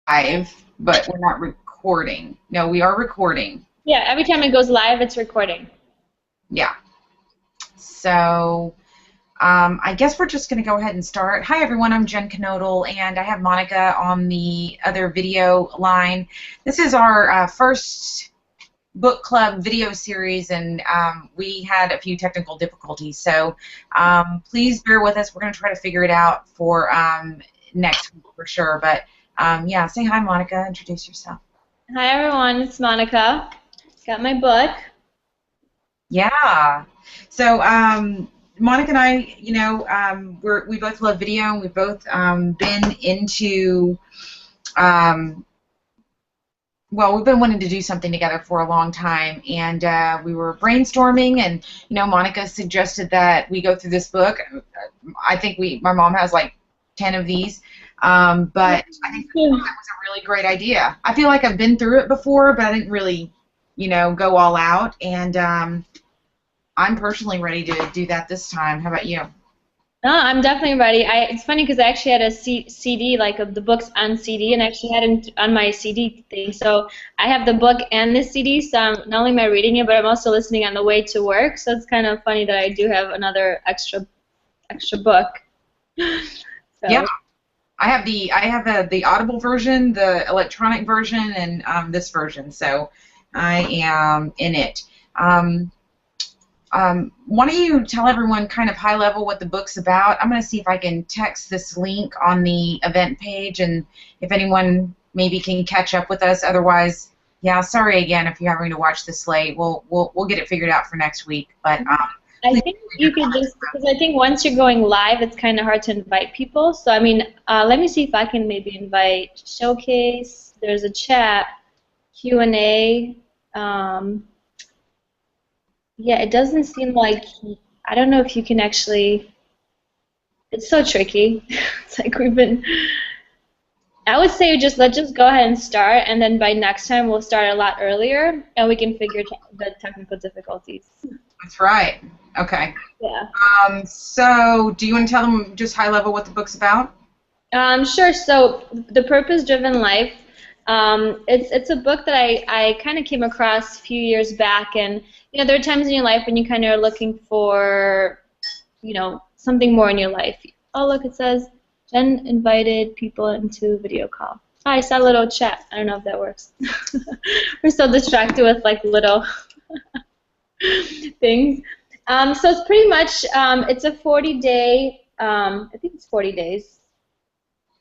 live, but we're not recording. No, we are recording. Yeah, every time it goes live, it's recording. Yeah. So I guess we're just going to go ahead and start. Hi, everyone. I'm Jen Knodel, and I have Monica on the other video line. This is our first book club video series, and we had a few technical difficulties. So please bear with us. We're going to try to figure it out for next week for sure. But yeah, say hi, Monica. Introduce yourself. Hi, everyone. It's Monica. Got my book. Yeah. So Monica and I, we both love video, and we've both been into, well, we've been wanting to do something together for a long time, and we were brainstorming, and Monica suggested that we go through this book. I think my mom has like 10 of these, but I think that was a really great idea. I feel like I've been through it before, but I didn't really, go all out, and I'm personally ready to do that this time. How about you? No, I'm definitely ready. It's funny because I actually had a CD, like of the books on CD, and I actually had it on my CD thing. So I have the book and the CD, so not only am I reading it, but I'm also listening on the way to work. So it's kind of funny that I do have another extra book. So. Yeah. I have the Audible version, the electronic version, and this version. So I am in it. Why don't you tell everyone kind of high level what the book's about? I'm going to see if I can text this link on the event page, and if anyone maybe can catch up with us. Otherwise, yeah, sorry again if you're having to watch this late. We'll get it figured out for next week. But I think you can just, because I think once you're going live, it's kind of hard to invite people. So, I mean, let me see if I can maybe invite Showcase. There's a chat, Q&A. Yeah, it doesn't seem like, I don't know if you can actually, it's so tricky. It's like I would say let's just go ahead and start, and then by next time we'll start a lot earlier, and we can figure the technical difficulties. That's right. Okay. Yeah. So, do you want to tell them just high level what the book's about? Sure. So, The Purpose-Driven Life. It's a book that I kind of came across a few years back, and there are times in your life when you kind of are looking for something more in your life. Oh, look, it says Jen invited people into video call. Oh, I saw a little chat. I don't know if that works. We're so distracted with like little things. So it's pretty much it's a 40-day. I think it's 40 days.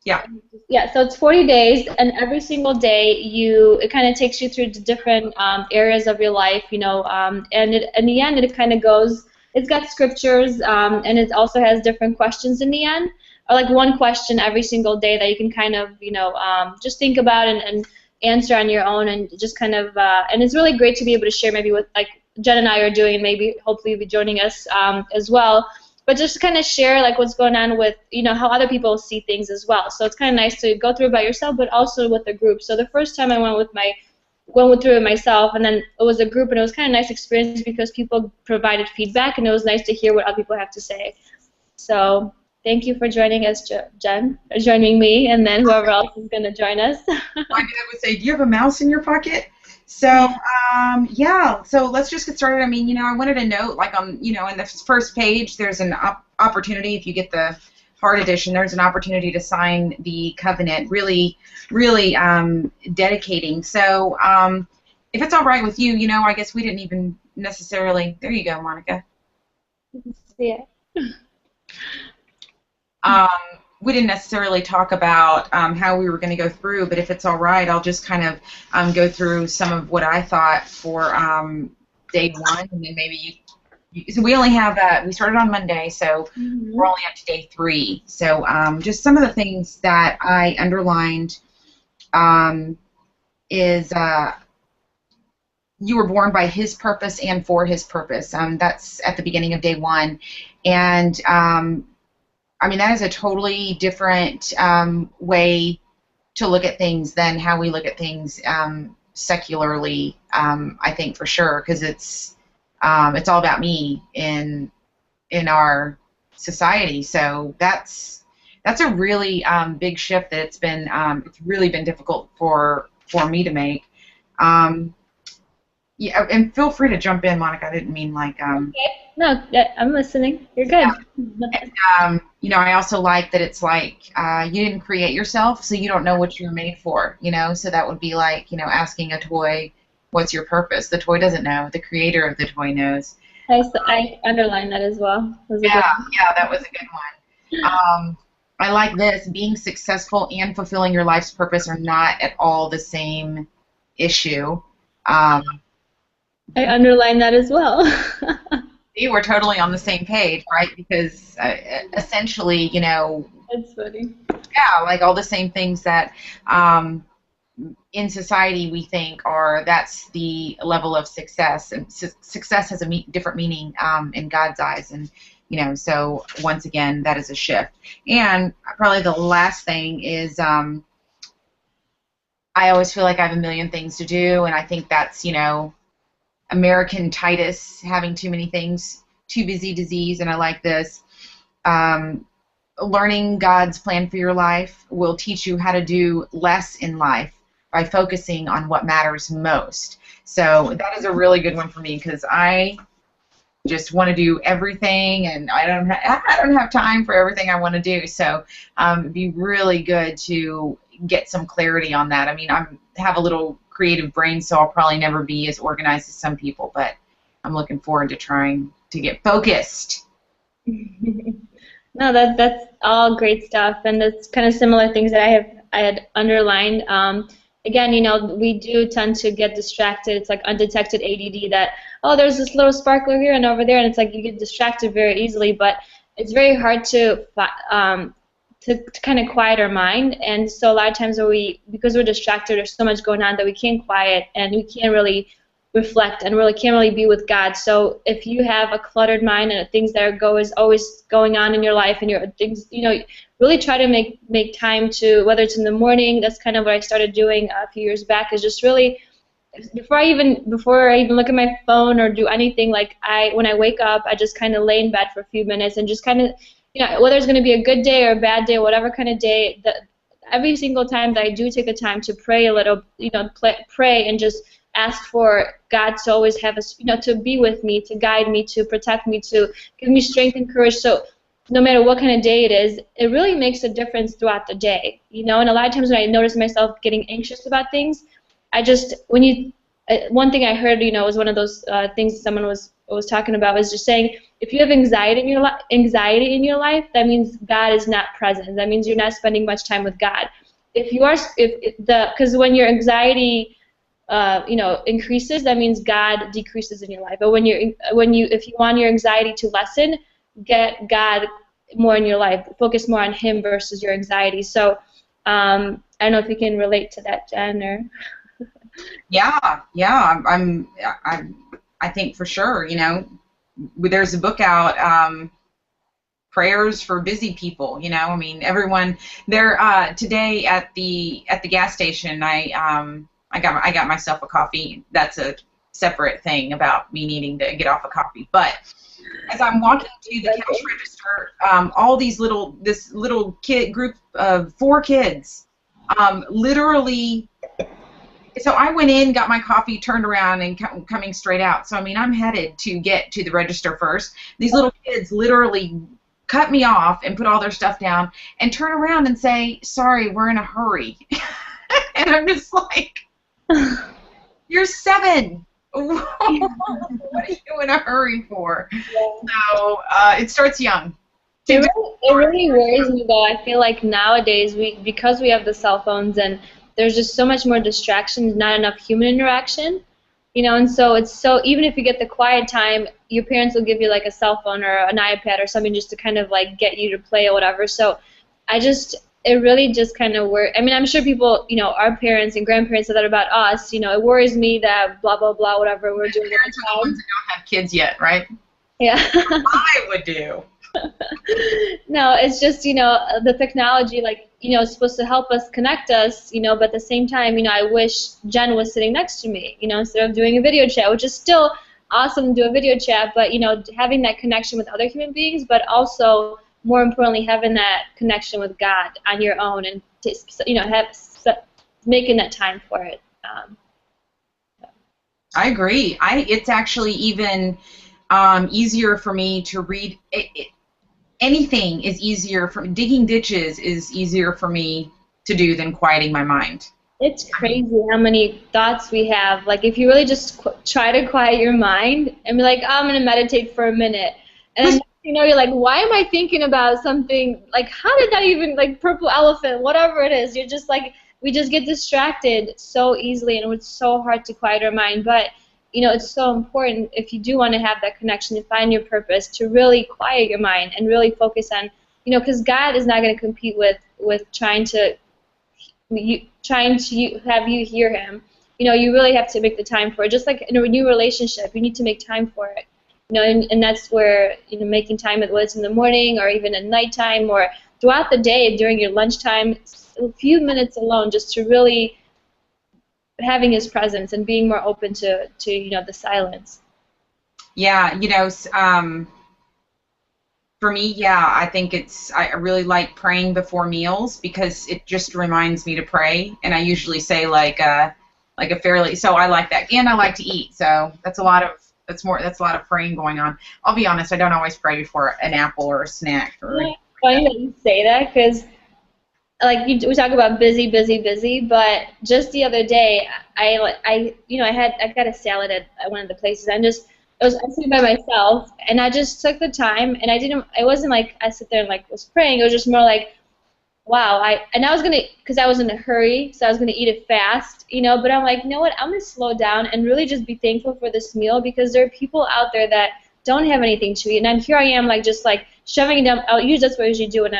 Yeah. Yeah, so it's 40 days, and every single day it kind of takes you through the different areas of your life, and in the end it kind of goes, it's got scriptures, and it also has different questions in the end, or like one question every single day that you can kind of, just think about and answer on your own, and just kind of, and it's really great to be able to share maybe with, like Jen and I are doing, and maybe hopefully you'll be joining us as well. But just kind of share like what's going on with, how other people see things as well. So it's kind of nice to go through it by yourself, but also with a group. So the first time I went through it myself, and then it was a group, and it was kind of a nice experience because people provided feedback, and it was nice to hear what other people have to say. So thank you for joining us, Jen, or joining me, and then whoever else is going to join us. I would say, do you have a mouse in your pocket? So, yeah, so let's just get started. I mean, I wanted to note, like, in the first page, there's an opportunity, if you get the hard edition, there's an opportunity to sign the covenant, really, really dedicating. So, if it's all right with you, I guess we didn't even necessarily, there you go, Monica. Yeah. We didn't necessarily talk about how we were going to go through, but if it's all right, I'll just kind of go through some of what I thought for day one, and then maybe so we only have we started on Monday, so we're only up to day 3. So just some of the things that I underlined is you were born by His purpose and for His purpose. That's at the beginning of day 1, and I mean, that is a totally different way to look at things than how we look at things secularly, I think, for sure, because it's all about me in our society. So that's that's a really big shift that it's really been difficult for me to make. Yeah, and feel free to jump in, Monica. I didn't mean like Okay. No, I'm listening. You're good. and, I also like that it's like you didn't create yourself, so you don't know what you're made for. So that would be like asking a toy, "What's your purpose?" The toy doesn't know. The creator of the toy knows. I underlined that as well. Yeah, that was a good one. I like this. Being successful and fulfilling your life's purpose are not at all the same issue. I underlined that as well. See, we're totally on the same page, right? Because essentially, That's funny. yeah, like all the same things that in society we think that's the level of success, and success has a different meaning in God's eyes, and so once again, that is a shift. And probably the last thing is I always feel like I have a million things to do, and I think that's American Titus, having too many things, too busy disease, and I like this. Learning God's plan for your life will teach you how to do less in life by focusing on what matters most. So that is a really good one for me, because I just want to do everything, and I don't have time for everything I want to do. So it'd be really good to get some clarity on that. I mean, I have a little creative brain, so I'll probably never be as organized as some people, but I'm looking forward to trying to get focused. No, that's all great stuff, and that's kind of similar things that I had underlined. Again, we do tend to get distracted. It's like undetected ADD that, oh, there's this little sparkler here and over there, and it's like you get distracted very easily, but it's very hard to kind of quiet our mind. And so a lot of times because we're distracted, there's so much going on that we can't quiet, and we can't really reflect and really can't really be with God. So if you have a cluttered mind and things that are always going on in your life, and your things, really try to make time to, whether it's in the morning. That's kind of what I started doing a few years back, is just really before I even look at my phone or do anything, like when I wake up, I just kind of lay in bed for a few minutes and just kind of, whether it's going to be a good day or a bad day, whatever kind of day, every single time that I do take the time to pray a little, pray and just ask for God to always have us, to be with me, to guide me, to protect me, to give me strength and courage. So no matter what kind of day it is, it really makes a difference throughout the day, And a lot of times when I notice myself getting anxious about things, one thing I heard, was one of those things someone was talking about, was just saying, if you have anxiety in your life, that means God is not present. That means you're not spending much time with God. Because when your anxiety increases, that means God decreases in your life. But if you want your anxiety to lessen, get God more in your life. Focus more on Him versus your anxiety. So I don't know if you can relate to that, Jen, or. Yeah. I think for sure. There's a book out. Prayers for busy people. I mean, everyone there today at the gas station. I got myself a coffee. That's a separate thing about me needing to get off a coffee. But as I'm walking to the cash register, this little kid group of 4 kids, literally. So I went in, got my coffee, turned around, and coming straight out. So I mean, I'm headed to get to the register first. These little kids literally cut me off and put all their stuff down and turn around and say, "Sorry, we're in a hurry." And I'm just like, "You're 7. What are you in a hurry for?" So it starts young. It really worries me, though. I feel like nowadays, because we have the cell phones and there's just so much more distraction, not enough human interaction, and so even if you get the quiet time, your parents will give you like a cell phone or an iPad or something just to kind of like get you to play or whatever. So it really just kind of works. I mean, I'm sure people, our parents and grandparents said that about us. It worries me that blah, blah, blah, whatever we're doing. Parents are the ones that don't have kids yet, right? Yeah. I would do. No, it's just, the technology, like, is supposed to help us, connect us, but at the same time, I wish Jen was sitting next to me, instead of doing a video chat, which is still awesome to do a video chat, but, having that connection with other human beings, but also more importantly, having that connection with God on your own and making that time for it. I agree. It's actually even easier for me to read. Anything is easier for digging ditches is easier for me to do than quieting my mind. It's crazy how many thoughts we have. Like, if you really just try to quiet your mind and be like, oh, I'm going to meditate for a minute. And then, you're like, why am I thinking about something? Like, how did that even, like, purple elephant, whatever it is. You're just like, we just get distracted so easily, and it's so hard to quiet our mind. But, it's so important if you do want to have that connection, to find your purpose, to really quiet your mind and really focus on, because God is not going to compete with trying to have you hear Him. You really have to make the time for it. Just like in a new relationship, you need to make time for it. And that's where making time, whether it's in the morning or even at nighttime or throughout the day during your lunchtime, a few minutes alone, just to really having His presence and being more open to the silence. Yeah, for me, yeah, I think I really like praying before meals because it just reminds me to pray, and I usually say like a fairly, so I like that, and I like to eat, so that's a lot of praying going on. I'll be honest, I don't always pray before an apple or a snack. It's funny that you say that, because we talk about busy, but just the other day, I got a salad at one of the places. I was sitting by myself, and I just took the time, and it wasn't like I sit there and was praying. It was just more like, wow, because I was in a hurry, so I was gonna eat it fast, but I'm like, you know what, I'm gonna slow down and really just be thankful for this meal, because there are people out there that don't have anything to eat, and here I am, just shoving it down. That's what I usually do, and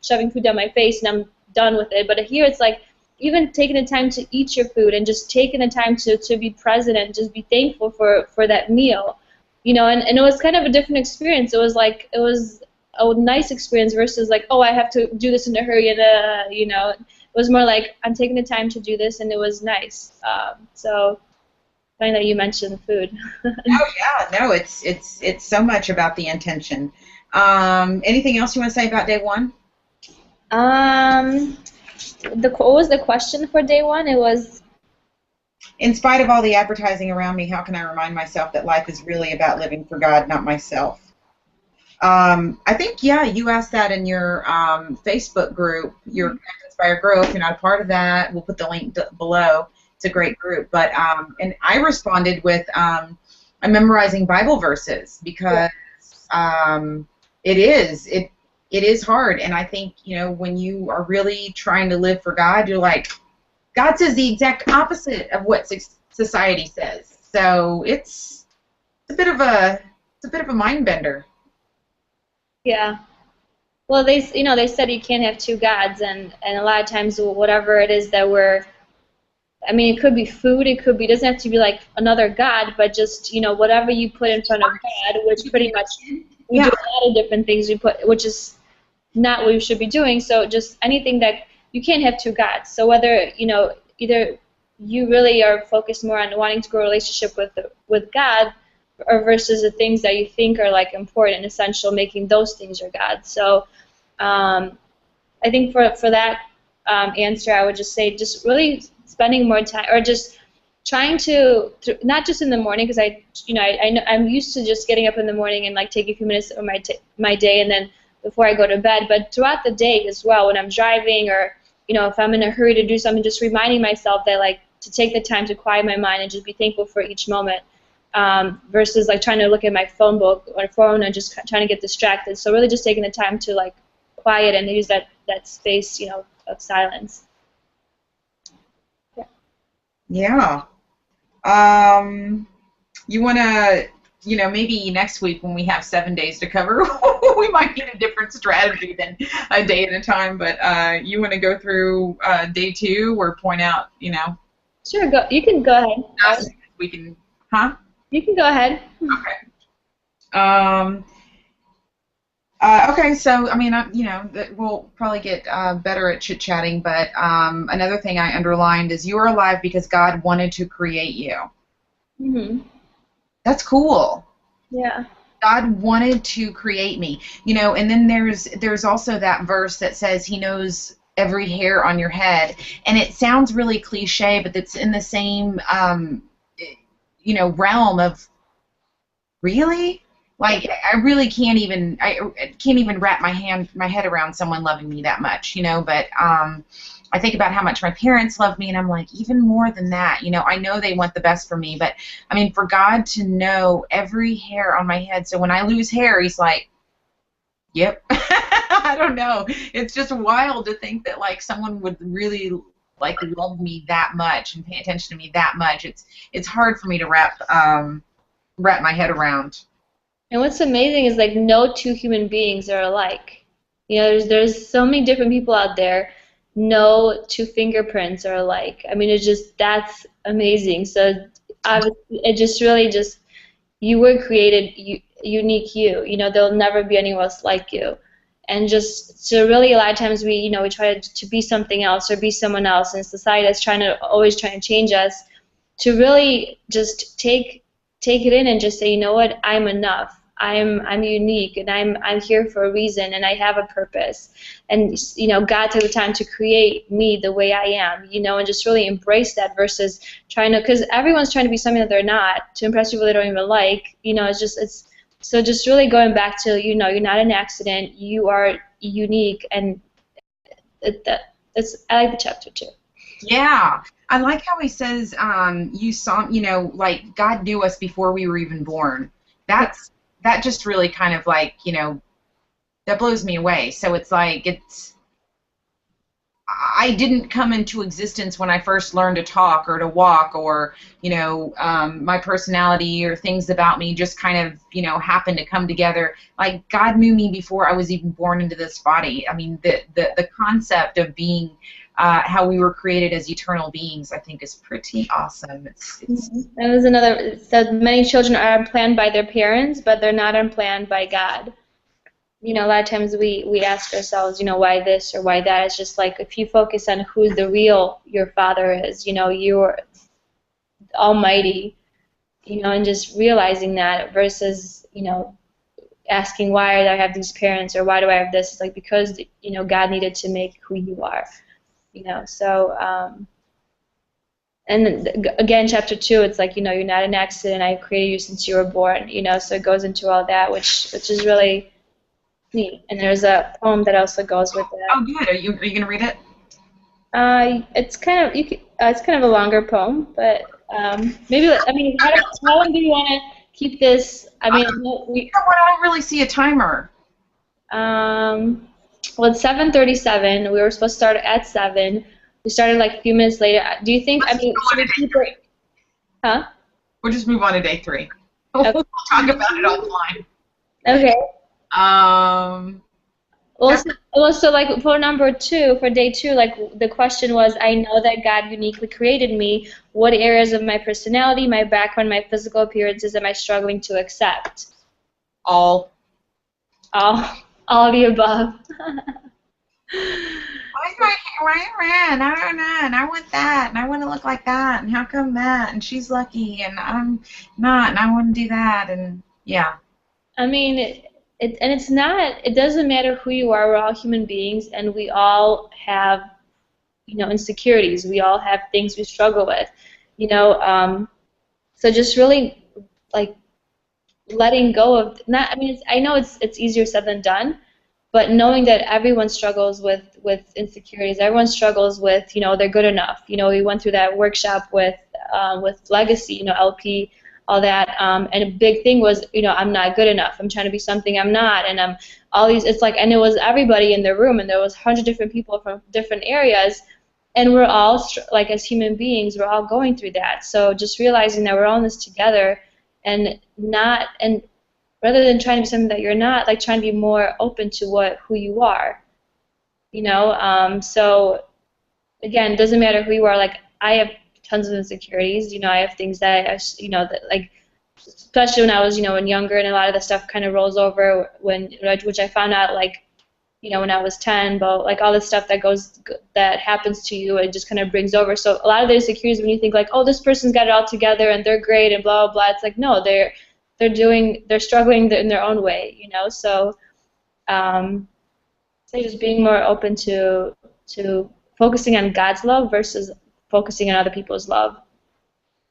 shoving food down my face, and I'm done with it. But here it's like, even taking the time to eat your food and just taking the time to be present and just be thankful for that meal, and it was kind of a different experience. It was a nice experience versus oh, I have to do this in a hurry, and it was more like, I'm taking the time to do this, and it was nice. So funny that you mentioned food. Oh yeah, no, it's so much about the intention. Anything else you want to say about day one? What was the question for day one? It was, in spite of all the advertising around me, how can I remind myself that life is really about living for God, not myself? I think, yeah, you asked that in your Facebook group, your Inspire Grow. If you're not a part of that, we'll put the link below. It's a great group. But and I responded with, I'm memorizing Bible verses, because it is hard. And I think, when you are really trying to live for God, you're like, God says the exact opposite of what society says. So it's a bit of a mind bender. Yeah. Well, they said you can't have two gods, and a lot of times whatever it is that it could be food, it doesn't have to be like another god, but just, whatever you put in front of God, which pretty much we do a lot of different things which is not what we should be doing. So just anything that you can't have two gods. So whether, either you really are focused more on wanting to grow a relationship with God, or versus the things that you think are important and essential, making those things your God. So I think for that answer, I would just say just really spending more time, or just trying to not just in the morning, because I'm used to just getting up in the morning and taking a few minutes of my day, and then before I go to bed, but throughout the day as well, when I'm driving, or if I'm in a hurry to do something, just reminding myself that to take the time to quiet my mind and just be thankful for each moment. Versus trying to look at my phone book or phone and just trying to get distracted. So really just taking the time to quiet and use that space, of silence. Yeah. You want to, maybe next week when we have 7 days to cover, we might need a different strategy than a day at a time. But you want to go through day 2 or point out, Sure. You can go ahead. We can, huh? You can go ahead. Okay. Okay, so, we'll probably get better at chit-chatting, but another thing I underlined is you are alive because God wanted to create you. Mm-hmm. That's cool. Yeah. God wanted to create me, you know, and then there's also that verse that says he knows every hair on your head, and it sounds really cliche, but it's in the same you know, realm of really, like I really I can't even wrap my head around someone loving me that much, you know, but I think about how much my parents love me, and I'm like, even more than that, you know, I know they want the best for me, but I mean, for God to know every hair on my head, so when I lose hair, he's like, yep. I don't know. It's just wild to think that like someone would really like love me that much and pay attention to me that much. It's hard for me to wrap my head around. And what's amazing is like no two human beings are alike. You know, there's so many different people out there. No two fingerprints are alike. I mean, it's just that's amazing. So it just really just you were created unique you. You know, there'll never be anyone else like you. And just so really a lot of times we try to be something else or be someone else, and society that's always trying to change us. To really just take it in and just say, you know what, I'm enough. I'm unique, and I'm here for a reason, and I have a purpose. And you know, God took the time to create me the way I am, you know, and just really embrace that versus trying to, because everyone's trying to be something that they're not to impress people they don't even like. You know, it's so just really going back to, you know, you're not an accident. You are unique, and I like the chapter too. Yeah. I like how he says, you saw, you know, like God knew us before we were even born. That just really kind of like, you know, that blows me away. So it's like I didn't come into existence when I first learned to talk or to walk, or, you know, my personality or things about me just kind of, you know, happened to come together. Like God knew me before I was even born into this body. I mean, the concept of being how we were created as eternal beings, I think, is pretty awesome. That was another. So many children are unplanned by their parents, but they're not unplanned by God. You know, a lot of times we ask ourselves, you know, why this or why that. It's just like if you focus on who the real your Father is, you know, you're Almighty, you know, and just realizing that versus, you know, asking why do I have these parents or why do I have this? It's like because, you know, God needed to make who you are. You know, so and again, chapter 2, it's like, you know, you're not an accident. I created you since you were born. You know, so it goes into all that, which is really neat. And there's a poem that also goes with that. Oh, good. Are you gonna read it? It's kind of it's kind of a longer poem, but maybe I mean, how long do you want to keep this? I mean, I don't really see a timer. Well, it's 7:37. We were supposed to start at 7. We started like a few minutes later. Do you think? Let's should we keep it? Huh? We'll just move on to day 3. Okay. We'll talk about it offline. Okay. So like for number 2, for day 2, like the question was, I know that God uniquely created me. What areas of my personality, my background, my physical appearances am I struggling to accept? All the above. Why is my hair red? I don't know, and I want that, and I want to look like that, and how come that, and she's lucky, and I'm not, and I want to do that, and yeah. I mean, it's not, it doesn't matter who you are, we're all human beings, and we all have, you know, insecurities, we all have things we struggle with, you know, so just really, like, letting go of, not, I mean, I know it's easier said than done, but knowing that everyone struggles with insecurities, everyone struggles with, you know, they're good enough. You know, we went through that workshop with Legacy, you know, LP, all that, and a big thing was, you know, I'm not good enough. I'm trying to be something I'm not, and I'm all these. It's like, and it was everybody in the room, and there was 100 different people from different areas, and we're all like as human beings, we're all going through that. So just realizing that we're all in this together, and rather than trying to be something that you're not, like trying to be more open to who you are, you know. So again, it doesn't matter who you are. Like I have tons of insecurities. You know, I have things that you know, that like, especially when I was, you know, when younger, and a lot of the stuff kind of rolls over which I found out like, you know, when I was 10. But like all this stuff that happens to you, it just kind of brings over. So a lot of the insecurities, when you think like, oh, this person's got it all together and they're great and blah blah blah, it's like no, they're struggling in their own way, you know. So, so just being more open to focusing on God's love versus focusing on other people's love.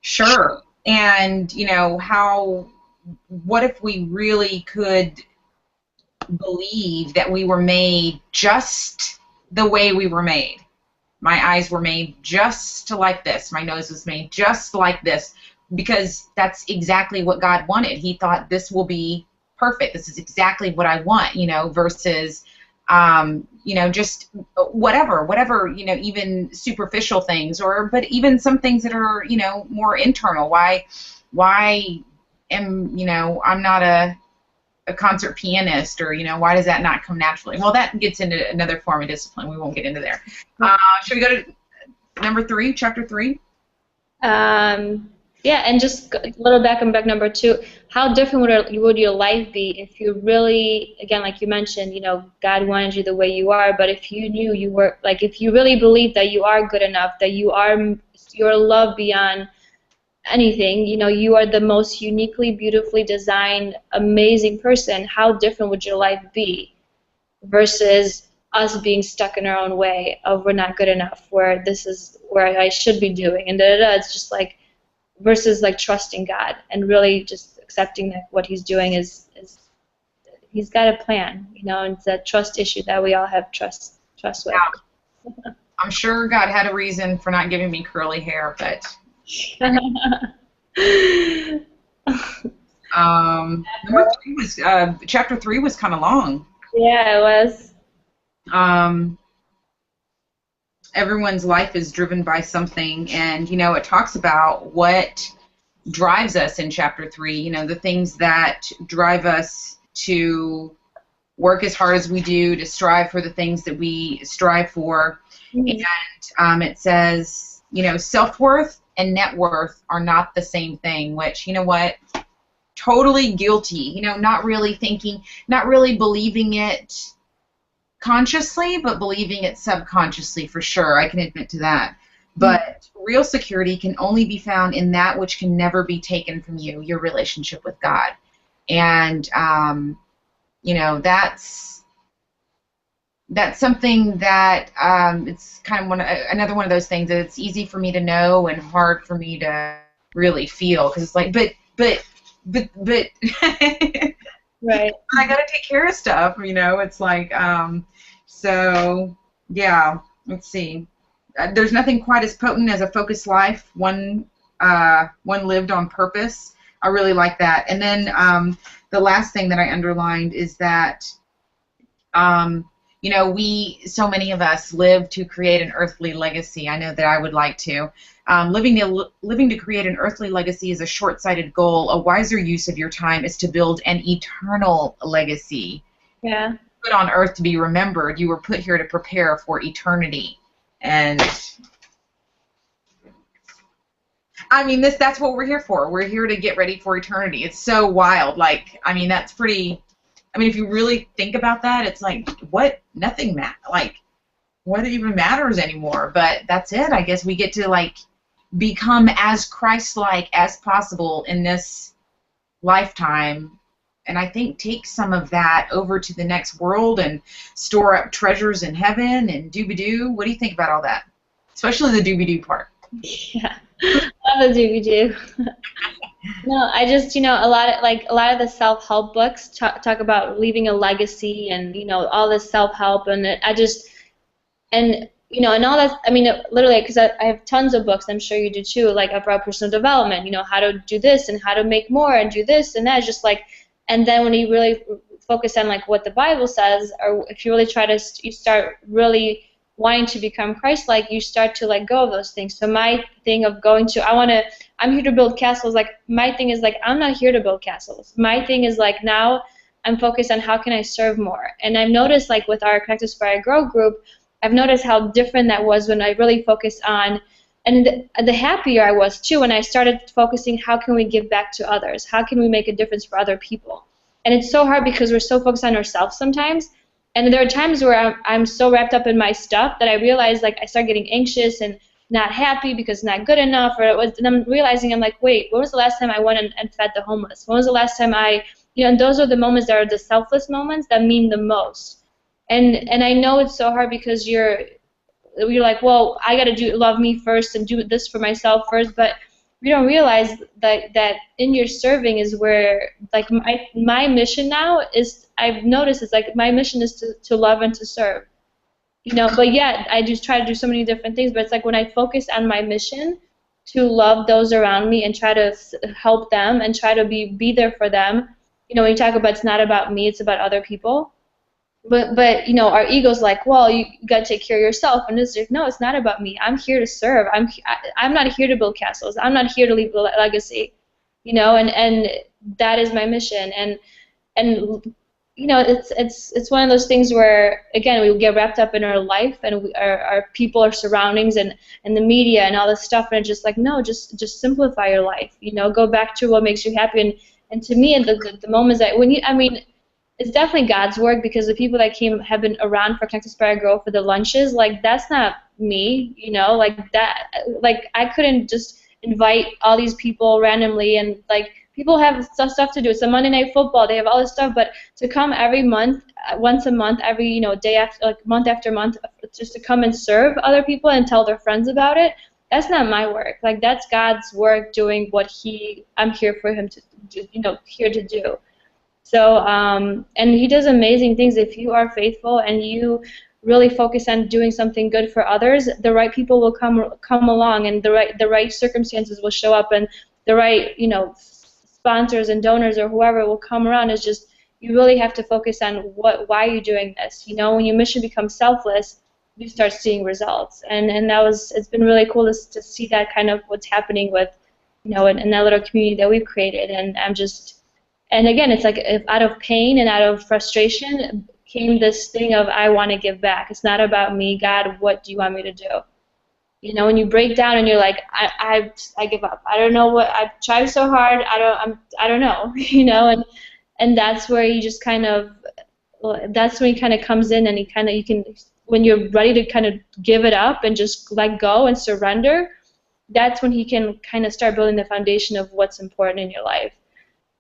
Sure. And, you know, what if we really could believe that we were made just the way we were made? My eyes were made just like this. My nose was made just like this, because that's exactly what God wanted. He thought, this will be perfect. This is exactly what I want, you know, versus, you know, just whatever, you know, even superficial things, but even some things that are, you know, more internal. Why am, you know, I'm not a concert pianist, or, you know, why does that not come naturally? Well, that gets into another form of discipline. We won't get into there. Should we go to number 3, chapter 3? Yeah, and just a little back number 2. How different would your life be if you really, again, like you mentioned, you know, God wanted you the way you are, but if you knew you were, like, if you really believed that you are good enough, that you're loved beyond anything, you know, you are the most uniquely, beautifully designed, amazing person, how different would your life be versus us being stuck in our own way of we're not good enough, where this is where I should be doing, and it's just like, versus like trusting God and really just accepting that what He's doing is He's got a plan, you know, and it's a trust issue that we all have trust with. Yeah. I'm sure God had a reason for not giving me curly hair, but number 3 was chapter 3 was kind of long. Yeah, it was. Everyone's life is driven by something, and, you know, it talks about what drives us in chapter 3, you know, the things that drive us to work as hard as we do, to strive for the things that we strive for. Mm-hmm. And it says, you know, self-worth and net worth are not the same thing, which, you know what, totally guilty, you know, not really thinking, not really believing it consciously, but believing it subconsciously, for sure. I can admit to that. But real security can only be found in that which can never be taken from you, your relationship with God. And, you know, that's something that it's kind of another one of those things that it's easy for me to know and hard for me to really feel, because it's like, but right. I got to take care of stuff, you know. It's like, so yeah. Let's see. There's nothing quite as potent as a focused life, one lived on purpose. I really like that. And then the last thing that I underlined is that, you know, so many of us live to create an earthly legacy. I know that I would like to. Living to create an earthly legacy is a short-sighted goal. A wiser use of your time is to build an eternal legacy. Yeah. Put on earth to be remembered. You were put here to prepare for eternity. And I mean, that's what we're here for. We're here to get ready for eternity. It's so wild. Like, I mean, that's pretty. I mean, if you really think about that, it's like, what? Nothing matters. Like, what even matters anymore? But that's it. I guess we get to, like, become as Christ-like as possible in this lifetime, and I think take some of that over to the next world and store up treasures in heaven and dooby-doo. What do you think about all that? Especially the dooby-doo part. Yeah, I love the dooby-doo. No, I just, you know, a lot of the self-help books talk about leaving a legacy and, you know, all this self-help, and you know, and all that. I mean, literally, because I have tons of books. I'm sure you do too, like about personal development. You know, how to do this and how to make more and do this and that. It's just like, and then when you really focus on like what the Bible says, or if you really you start really wanting to become Christ-like, you start to let go of those things. So my thing of I'm here to build castles. Like, my thing is like, I'm not here to build castles. My thing is like, now I'm focused on how can I serve more. And I've noticed, like, with our Connect, Aspire, Grow group, I've noticed how different that was when I really focused on, and the happier I was too when I started focusing, how can we give back to others? How can we make a difference for other people? And it's so hard because we're so focused on ourselves sometimes. And there are times where I'm so wrapped up in my stuff that I realize, like, I start getting anxious and not happy because it's not good enough, or it was, and I'm realizing, I'm like, wait, when was the last time I went and fed the homeless? When was the last time and those are the moments that are the selfless moments that mean the most. And I know it's so hard because you're like, well, I gotta love me first and do this for myself first, but you don't realize that in your serving is where, like, my mission now is, I've noticed, it's like my mission is to love and to serve. But yeah, I just try to do so many different things, but it's like when I focus on my mission to love those around me and try to help them and try to be there for them. When you talk about it's not about me, it's about other people. But our ego's like, well, you got to take care of yourself, and it's like, no, it's not about me. I'm here to serve. I'm not here to build castles. I'm not here to leave a legacy, and that is my mission. And it's one of those things where, again, we get wrapped up in our life and our people, our surroundings, and the media and all this stuff, and it's just like, no, just simplify your life. Go back to what makes you happy. And to me, the moments that it's definitely God's work, because the people that have been around for Connect, Inspire, Grow for the lunches, like, that's not me, like that, like, I couldn't just invite all these people randomly, and like, people have stuff to do. It's a Monday Night Football, they have all this stuff, but to come every month, once a month, every day after, like, month after month, just to come and serve other people and tell their friends about it, that's not my work. Like, that's God's work doing what I'm here for him to do, here to do. So, and he does amazing things. If you are faithful and you really focus on doing something good for others, the right people will come along, and the right circumstances will show up, and the right, sponsors and donors or whoever will come around. It's just, you really have to focus on why you're doing this. When your mission becomes selfless, you start seeing results. And it's been really cool to see that kind of what's happening with, in that little community that we've created. And again, it's like, if out of pain and out of frustration came this thing of, I want to give back. It's not about me. God, what do you want me to do? When you break down and you're like, I give up. I don't know what, I've tried so hard. I don't know. And that's where you just that's when he kind of comes in, and you can, when you're ready to kind of give it up and just let go and surrender, that's when he can kind of start building the foundation of what's important in your life.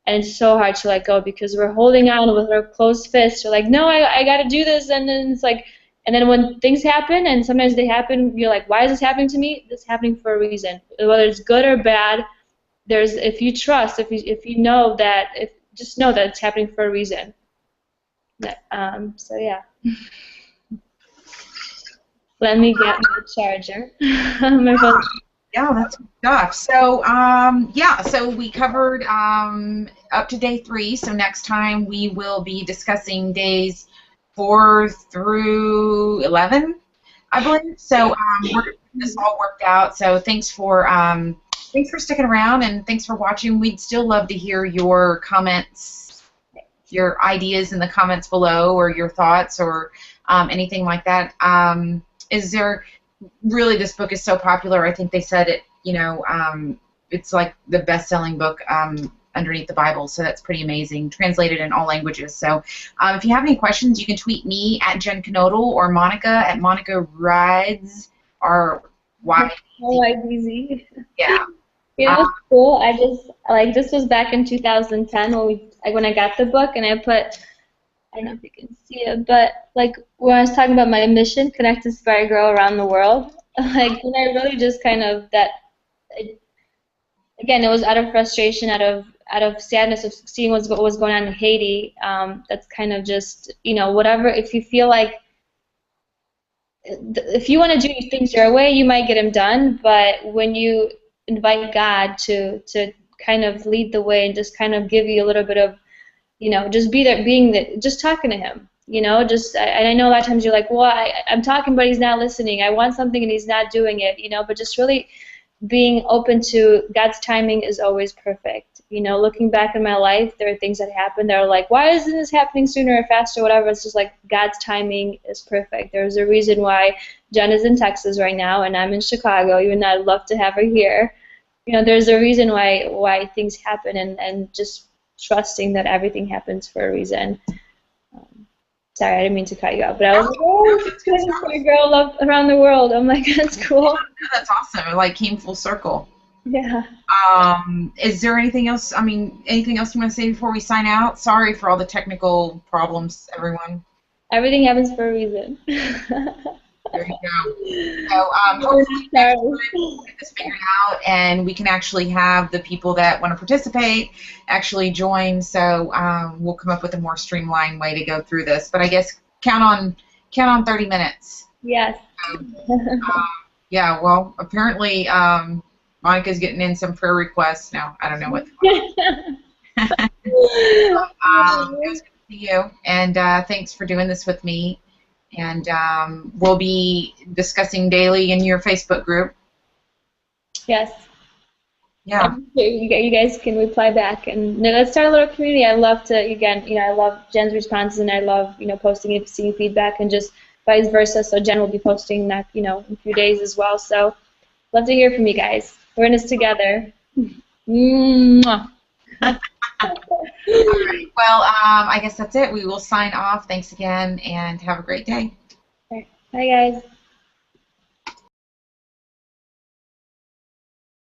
And it's so hard to let go, because we're holding on with our closed fists. We're like, no, I got to do this. And then it's like, and then when things happen, and sometimes they happen, you're like, why is this happening to me? This is happening for a reason. Whether it's good or bad, if you trust, if you know that, just know that it's happening for a reason. So yeah. Let me get my charger. My phone. Yeah, that's good stuff. So, so we covered up to day 3. So next time we will be discussing days 4 through 11, I believe. So we're getting this all worked out. So thanks for sticking around, and thanks for watching. We'd still love to hear your comments, your ideas in the comments below, or your thoughts, or anything like that. Is there... Really, this book is so popular. I think they said it, it's like the best-selling book underneath the Bible, so that's pretty amazing. Translated in all languages. So if you have any questions, you can tweet me at Jen Knodel, or Monica at Monica Rides, or YBZ. Yeah. It's cool. I just, this was back in 2010 when I got the book, and I put, I don't know if you can see it, but like when I was talking about my mission, Connect, Inspire, Grow around the world, like when I really just kind of again, it was out of frustration, out of sadness of seeing what was going on in Haiti. That's kind of just, whatever. If you feel like, if you want to do things your way, you might get them done. But when you invite God to kind of lead the way and just kind of give you a little bit of, just be there, just talking to him, and I know a lot of times you're like, well, I'm talking, but he's not listening. I want something and he's not doing it, but just really being open to God's timing is always perfect. Looking back in my life, there are things that happen that are like, why isn't this happening sooner or faster or whatever? It's just like God's timing is perfect. There's a reason why Jen is in Texas right now and I'm in Chicago, even though I'd love to have her here. There's a reason why things happen, and just trusting that everything happens for a reason. Sorry, I didn't mean to cut you off, but I was like, oh, it's for a girl around the world. I'm like, that's cool. Yeah, that's awesome. It like came full circle. Yeah. Is there anything else? I mean, anything else you want to say before we sign out? Sorry for all the technical problems, everyone. Everything happens for a reason. There you go. So hopefully next time we'll get this figured out, and we can actually have the people that want to participate actually join. So we'll come up with a more streamlined way to go through this. But I guess count on 30 minutes. Yes. So, yeah. Well, apparently Monica's getting in some prayer requests now. I don't know what. It was good to see you, and thanks for doing this with me. And we'll be discussing daily in your Facebook group. Yes. Yeah. You guys can reply back, and let's start a little community. I love to, again, I love Jen's responses, and I love, posting and seeing feedback, and just vice versa. So Jen will be posting that, in a few days as well. So love to hear from you guys. We're in this together. Mwah. All right. Well, I guess that's it. We will sign off. Thanks again, and have a great day. Bye, guys.